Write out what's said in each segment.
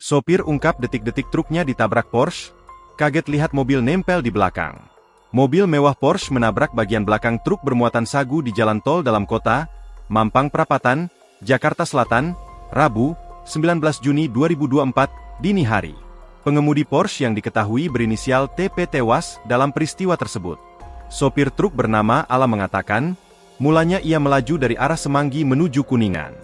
Sopir ungkap detik-detik truknya ditabrak Porsche, kaget lihat mobil nempel di belakang. Mobil mewah Porsche menabrak bagian belakang truk bermuatan sagu di jalan tol dalam kota, Mampang Perapatan, Jakarta Selatan, Rabu, 19 Juni 2024, dini hari. Pengemudi Porsche yang diketahui berinisial TP tewas dalam peristiwa tersebut. Sopir truk bernama Alam mengatakan, mulanya ia melaju dari arah Semanggi menuju Kuningan.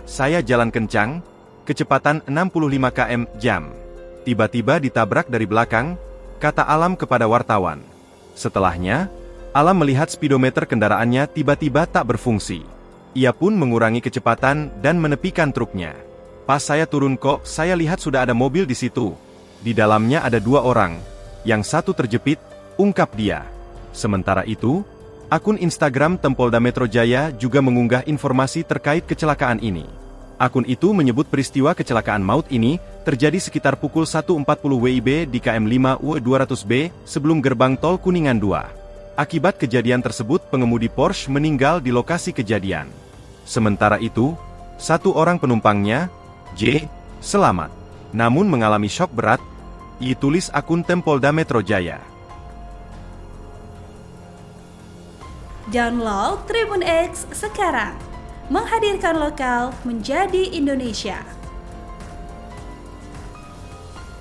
Saya jalan kencang, kecepatan 65 km/jam. Tiba-tiba ditabrak dari belakang, kata Alam kepada wartawan. Setelahnya, Alam melihat speedometer kendaraannya tiba-tiba tak berfungsi. Ia pun mengurangi kecepatan dan menepikan truknya. Pas saya turun kok, saya lihat sudah ada mobil di situ. Di dalamnya ada 2 orang, yang satu terjepit, ungkap dia. Sementara itu, akun Instagram Tempolda Metro Jaya juga mengunggah informasi terkait kecelakaan ini. Akun itu menyebut peristiwa kecelakaan maut ini terjadi sekitar pukul 1.40 WIB di KM 5 UE200B sebelum gerbang tol Kuningan 2. Akibat kejadian tersebut pengemudi Porsche meninggal di lokasi kejadian. Sementara itu, 1 orang penumpangnya, J, selamat. Namun mengalami syok berat, ditulis akun Tempolda Metro Jaya. Download Tribun X sekarang. Menghadirkan lokal menjadi Indonesia.